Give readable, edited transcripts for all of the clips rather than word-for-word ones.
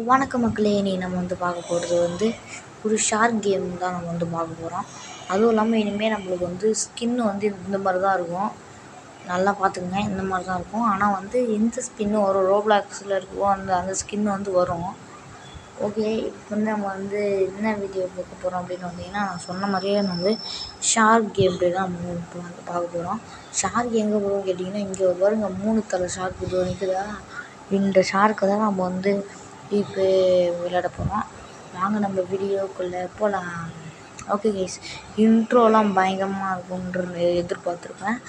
வணக்க மக்களே, நம்ம பார்க்க போகிறது ஒரு ஷார்க் கேம் தான் நம்ம பார்க்க போகிறோம். அதுவும் இல்லாமல் இனிமேல் நம்மளுக்கு ஸ்கின்னு இந்த மாதிரி தான் இருக்கும். நல்லா பார்த்துக்குங்க, இந்த மாதிரி தான் இருக்கும். ஆனால் எந்த ஸ்கின்னு வரும் ரோப்ளாக்ஸில் இருக்கோ அந்த ஸ்கின்னு வரும். ஓகே, இப்போ நம்ம என்ன வீடியோ பார்க்க போகிறோம் அப்படின்னு வந்தீங்கன்னா, நான் சொன்ன மாதிரியே ஷார்க் கேம் தான் நம்ம இப்போ பார்க்க போகிறோம். ஷார்க் எங்கே போகிறோம் கேட்டிங்கன்னா, இங்கே வருங்க 3 தலை ஷார்க் இது நிற்குதா. இந்த ஷார்க்கை தான் நம்ம இப்போ விளையாட போகிறோம். வாங்க நம்ம வீடியோக்குள்ளே போகலாம். ஓகே கைஸ், இன்ட்ரோலாம் பயங்கரமாக இருக்கும்னு எதிர்பார்த்துருப்பேன்.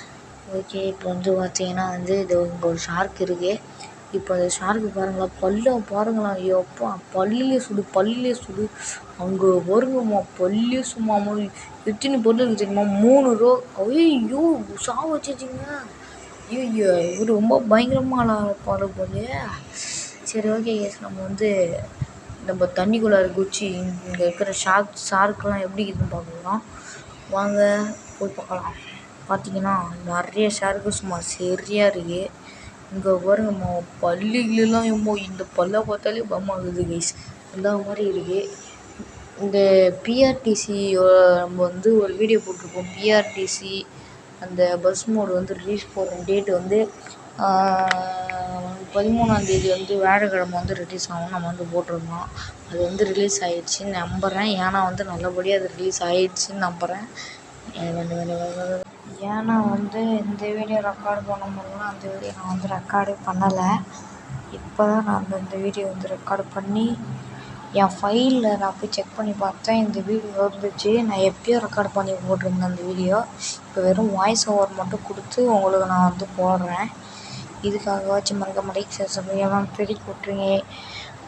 ஓகே, இப்போ பார்த்தீங்கன்னா இது இங்கே ஒரு ஷார்க் இருக்குது. இப்போ அந்த ஷார்க்கு பாருங்களா, பாருங்களா, ஐயோப்பா பல்லிலே சுடு. அங்கே வருங்கம்மா பல்லே சும்மா எத்தனை பொருள் இருக்குது தெரியுமா? 3 ரோ. ஐயோ சாவ வச்சிச்சிங்க. ஐயோ இவர் ரொம்ப பயங்கரமாக பாரு போலே. சரி ஓகே கேஸ், நம்ம தண்ணிக்குள்ளே குச்சி இங்கே இருக்கிற ஷார்க்கெலாம் எப்படி இருக்குதுன்னு பார்க்கலாம். வாங்க போய் பார்க்கலாம். பார்த்தீங்கன்னா நிறைய ஷார்க்கு சும்மா சரியாக இருக்குது. இங்கே பாருங்கம்மா பல்லிகளெலாம் இந்த பல்லை பார்த்தாலே பயமாகுது கைஸ். அந்த மாதிரி இருக்குது. இந்த பிஆர்டிசி நம்ம ஒரு வீடியோ போட்டிருக்கோம். பிஆர்டிசி அந்த பஸ் மோடு ரிலீஸ் போடுற டேட்டு 13ஆம் தேதி வியாழக்கிழமை ரிலீஸ் ஆகும். நம்ம போட்டிருந்தோம். அது ரிலீஸ் ஆகிடுச்சின்னு நம்புகிறேன். ஏன்னா நல்லபடியாக அது ரிலீஸ் ஆகிடுச்சின்னு நம்புகிறேன். ஏன்னா இந்த வீடியோ ரெக்கார்டு பண்ண முடியல, அந்த வீடியோ நான் ரெக்கார்டே பண்ணலை. இப்போ தான் நான் இந்த வீடியோ ரெக்கார்டு பண்ணி என் ஃபைலில் நான் போய் செக் பண்ணி பார்த்தேன். இந்த வீடியோ இருந்துச்சு. நான் எப்போயோ ரெக்கார்டு பண்ணி போட்டிருந்தேன் அந்த வீடியோ. இப்போ வெறும் வாய்ஸ் ஓவர் மட்டும் கொடுத்து உங்களுக்கு நான் போடுறேன். இதுக்காகவாச்சும் மறக்காம லைக் சப்ஸ்கிரைப் எல்லாம் பெருக்கி விட்ருங்க.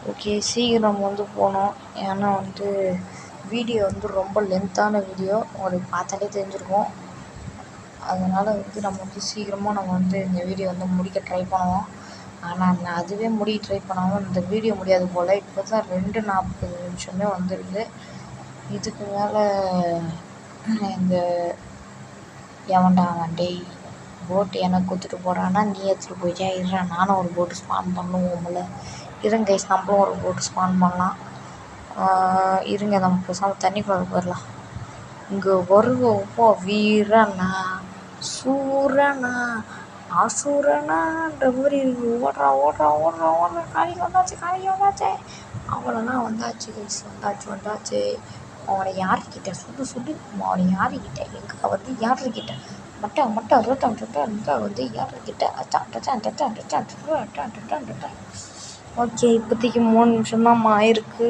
ஓகே, சீக்கிரம் போனோம். ஏன்னா வீடியோ ரொம்ப லென்த்தான வீடியோ, உங்களுக்கு பார்த்தாலே தெரிஞ்சிருக்கும். அதனால் நம்ம சீக்கிரமாக நம்ம இந்த வீடியோ முடிக்க ட்ரை பண்ணுவோம். ஆனால் அதுவே முடிய ட்ரை பண்ணாமல் இந்த வீடியோ முடியாது போல். இப்போ தான் 2:40 நிமிஷமே வந்துருக்கு. இதுக்கு மேலே இந்த எவன்டா அவன் டேய் போட்டு எனக்கு கொடுத்துட்டு போகிறான்னா நீ எடுத்துகிட்டு போயிட்டா. இருறா நானும் ஒரு போட்டு ஸ்பான் பண்ணுவோம்ல. இருங்க கைஸ், நம்மளும் ஒரு போட்டு ஸ்பான் பண்ணலாம். இருங்க நம்ம பேசாமல் தண்ணிக்குள்ளே போயிடலாம். இங்கே வருவப்போ வீரனா சூரனா அசுரனான்ற மாதிரி இருக்கு. ஓடுறா காலைக்கு வந்தாச்சு. அவ்வளோதான் வந்தாச்சு கைஸ், வந்தாச்சு. அவனை யாருக்கிட்ட சுடு அவனை யாருக்கிட்ட எங்கே யாருக்கிட்ட மட்டும் ரொட்டம் யாருக்கிட்ட ஓகே, இப்போதைக்கு 3 நிமிஷம் தான் ஆயிருக்கு.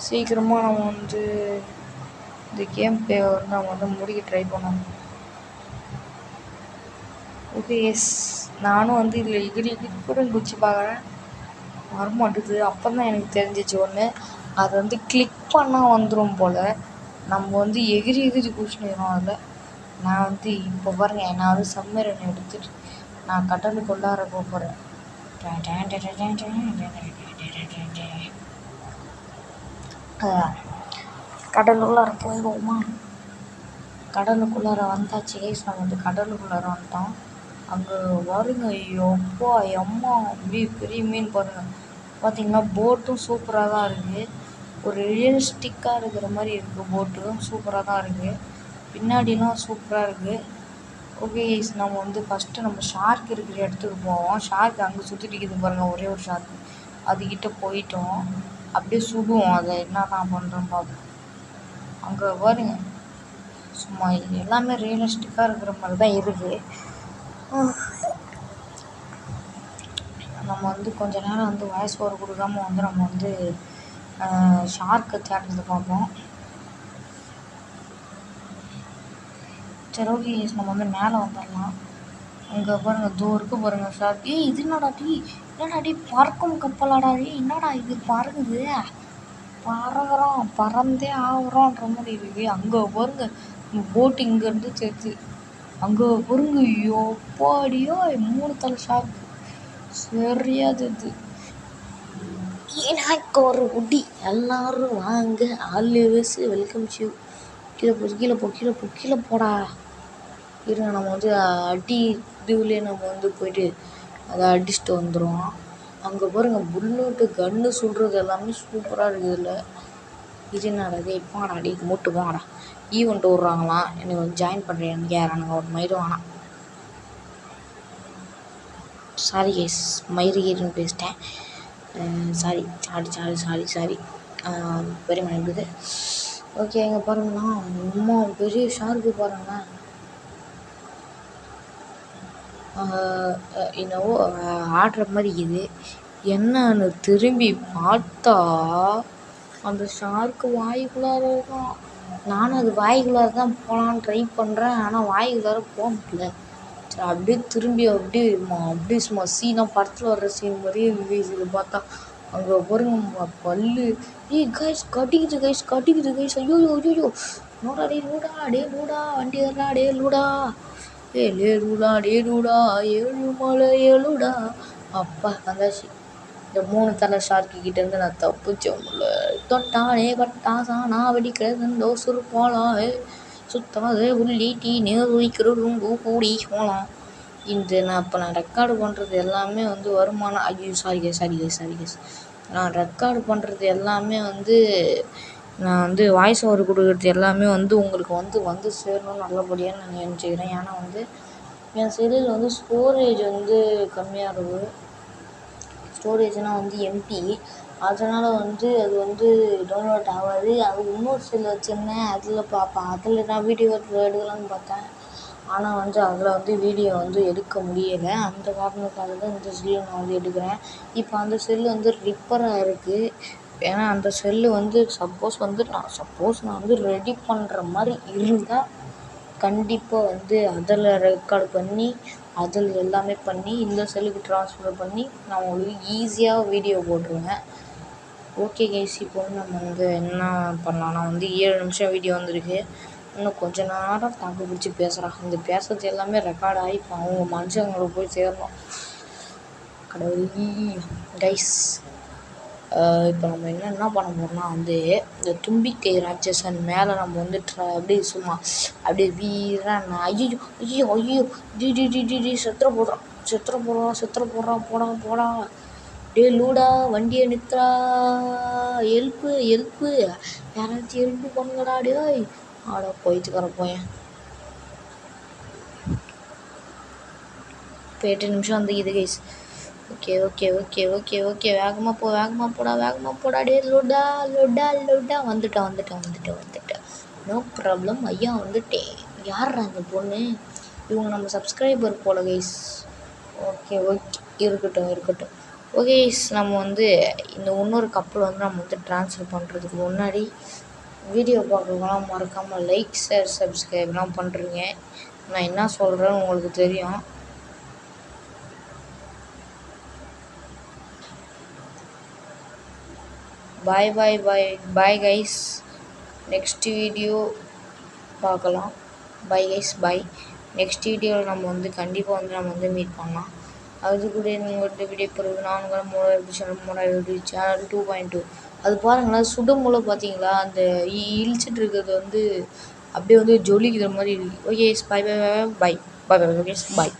சீக்கிரமாக நம்ம இந்த கேம் பிளே நம்ம முடிக்க ட்ரை பண்ணோம். ஓகே எஸ், நானும் இதில் எகிரி கூட குச்சி பார்க்குறேன், வரமாட்டுது. அப்போ தான் எனக்கு தெரிஞ்சிச்சு ஒன்று, அது கிளிக் பண்ணால் வந்துடும் போல். நம்ம எகிரி குச்சினோம் அதில். நான் இப்போ பாருங்க, நான் சப்மரீன் எடுத்துட்டு நான் கடலுக்குள்ளார போகிறேன். கடலுக்குள்ளார போயிடுவோமா? கடலுக்குள்ளார வந்தாச்சு கைஸ், நம்ம கடலுக்குள்ளார வந்துட்டோம். அங்கே வருங்க, ஐயோப்பா அம்மா அப்படி பெரிய மீன் பாருங்கள். பார்த்தீங்கன்னா போட்டும் சூப்பராக தான் இருக்குது. ஒரு ரியலிஸ்டிக்காக இருக்கிற மாதிரி இருக்குது. போட்டும் சூப்பராக தான் இருக்குது. பின்னாடிலாம் சூப்பராக இருக்குது. ஓகே கைஸ், நம்ம ஃபஸ்ட்டு நம்ம ஷார்க் இருக்கிற இடத்துக்கு போவோம். ஷார்க் அங்கே சுற்றிட்டு இருக்குது பாருங்கள், ஒரே ஒரு ஷார்க். அதுக்கிட்ட போயிட்டோம். அப்படியே சுடுவோம். அதை என்ன தான் பண்ணுறோன்னு பார்ப்போம். அங்கே பாருங்க, சும்மா எல்லாமே ரியலிஸ்டிக்காக இருக்கிற மாதிரி தான் இருக்குது. நம்ம கொஞ்ச நேரம் வாய்ஸ் ஓவர் கொடுக்காம நம்ம ஷார்க்கை தேடுறது பார்ப்போம். சரி ஓகே கைஸ், நம்ம மேலே வந்துடலாம். அங்கே பாருங்கள், இருக்குது பாருங்கள் ஷார்க். இது என்னடாடி பறக்கும் கப்பலாடாடி, என்னடா இது பறங்குது, பறகுறோம் பறந்தே ஆகுறோன்ற மாதிரி இருக்குது. அங்கே பாருங்க போட்டு இங்கேருந்து சேர்த்து அங்கே பாருங்க, யோப்பாடியோ 3 தலை ஷார்க் சரியாது. எனக்கு ஒரு குட்டி எல்லாரும் வாங்க, ஆல்வேஸ் வெல்கம் யூ. கீழே போடா. இருங்க, நம்ம அடி இதுலேயே நம்ம போயிட்டு அதை அடிச்சுட்டு வந்துடுவோம். அங்கே பாருங்க புல்லட்டு கன்று சுடுறது எல்லாமே சூப்பராக இருக்குது இதில். இது என்னடா இப்போ அடி மூட்டு போங்கடா. ஈவெண்ட் விட்றாங்களாம், எனக்கு வந்து ஜாயின் பண்ணுறேன் கேட்குறானுங்க. ஒரு மயிறு வேணாம், சாரி கேஸ், மயிறு கீருன்னு பேசிட்டேன். Sorry sorry sorry sorry sorry பெரிய மணிக்குது. ஓகே, இங்கே பாருங்கண்ணா, அம்மா பெரிய ஷார்க்கு பாருங்களேன். என்னவோ ஆடுற மாதிரி இது என்னன்னு திரும்பி பார்த்தா அந்த ஷார்க்கு வாய்க்குள்ளார இருக்கும். நானும் அது வாய்க்குள்ளார தான் போகலான்னு ட்ரை பண்ணுறேன், ஆனால் வாய்க்குள்ளார போக முடியல. சரி, அப்படியே திரும்பி அப்படியே சும்மா சீனாக படத்தில் வர்ற சீன் மாதிரியே இது பார்த்தா அங்கே பாருங்க பல்லு. கைஸ் கட்டிக்குது கைஸ். ஐயோ லூடா டே லூடா வண்டி வரா டே லூடா. லே லூடா ஏழு மலை ஏழுடா. அப்பா வந்தாச்சு. இந்த 3 தலை ஷார்க்கு கிட்டேருந்து நான் தப்பிச்சேன். தொட்டானே பட்டாசானா வெடிக்கிறதோ சுருப்பாலாம் சுத்தாத உள்ளி டீ நேர் வைக்கிறதும் கூடி போகலாம். நான் ரெக்கார்டு பண்ணுறது எல்லாமே வந்து வருமானம். ஐயோ சாரி கேஸ். நான் ரெக்கார்டு பண்ணுறது எல்லாமே வந்து நான் வந்து வாய்ஸ் ஓவர் கொடுக்குறது எல்லாமே வந்து உங்களுக்கு வந்து சேரணும் நல்லபடியாக நான் நினச்சிக்கிறேன். ஏன்னா வந்து என் செல்லில் வந்து ஸ்டோரேஜ் வந்து கம்மியாக இருக்குது. ஸ்டோரேஜ்னால் வந்து எம்பி, அதனால் வந்து அது வந்து டவுன்லோட் ஆகாது. அது இன்னொரு செல் வச்சுருந்தேன், அதில் பார்ப்பேன். அதில் நான் வீடியோ எடுக்கலான்னு பார்த்தேன், ஆனால் வந்து அதில் வந்து வீடியோ வந்து எடுக்க முடியலை. அந்த காரணத்துக்காக தான் இந்த செல்லு நான் வந்து எடுக்கிறேன். இப்போ அந்த செல்லு வந்து ரிப்பேராக இருக்குது. ஏன்னா அந்த செல்லு வந்து சப்போஸ் நான் வந்து ரெடி பண்ணுற மாதிரி இருந்தால் கண்டிப்பாக வந்து அதில் ரெக்கார்டு பண்ணி அதில் எல்லாமே பண்ணி இந்த செல்லுக்கு ட்ரான்ஸ்ஃபர் பண்ணி நான் உங்களுக்கு ஈஸியாக வீடியோ போட்டுருவேன். ஓகே கைஸ், இப்போ வந்து நம்ம வந்து என்ன பண்ணலான்னா வந்து 7 நிமிஷம் வீடியோ வந்திருக்கு. இன்னும் கொஞ்சம் நேரம் தாக்கு பிடிச்சி பேசுகிறான். இந்த பேசுகிறது எல்லாமே ரெக்கார்ட் ஆகி இப்போ அவங்க மனுஷங்களுக்கு போய் சேரணும். கடவுளே கைஸ், இப்போ நம்ம என்ன பண்ண போகிறோம்னா வந்து இந்த தும்பிக்கை ராட்சசன் மேலே நம்ம வந்து அப்படியே சும்மா அப்படியே வீரன். ஐயோ டி செத்துற போடுறான் போடா. டே லூடா வண்டியை நிறுத்துறா. ஹெல்ப்பு யாராச்சும் ஹெல்ப்பு பண்ணுங்கடா. டே ஆடா போயிட்டுக்கிற போயேன். இப்போ 8 நிமிஷம் வந்து இது கைஸ். ஓகே வேகமாக போடா. டே லோடா வந்துட்டேன். நோ ப்ராப்ளம் ஐயா, வந்துட்டேன். யார்ரா அந்த பொண்ணு? இவங்க நம்ம சப்ஸ்கிரைபர் போல கைஸ். ஓகே இருக்கட்டும். ஓகே கைஸ், நம்ம வந்து இந்த இன்னொரு கப்பல் வந்து நம்ம வந்து ட்ரான்ஸ்ஃபர் பண்ணுறதுக்கு முன்னாடி வீடியோ பார்க்கலாம் மறக்காமல் லைக் ஷேர் சப்ஸ்கிரைப்லாம் பண்ணுறீங்க. நான் என்ன சொல்கிறேன்னு உங்களுக்கு தெரியும். பாய் கைஸ், நெக்ஸ்ட் வீடியோ பார்க்கலாம். பாய் கைஸ், பாய். நெக்ஸ்ட் வீடியோவில் நம்ம வந்து கண்டிப்பாக வந்து நம்ம வந்து மீட் பண்ணலாம். அது கூட உங்கள்கிட்ட விடைபெறுவது நான் உங்கள் சேனல் 2.2. அது பாருங்களேன், சுடுமூலை பார்த்தீங்களா? அந்த இழிச்சிட்டு இருக்கிறது வந்து அப்படியே வந்து ஜொலிக்கிற மாதிரி இருக்குது. Okay bye.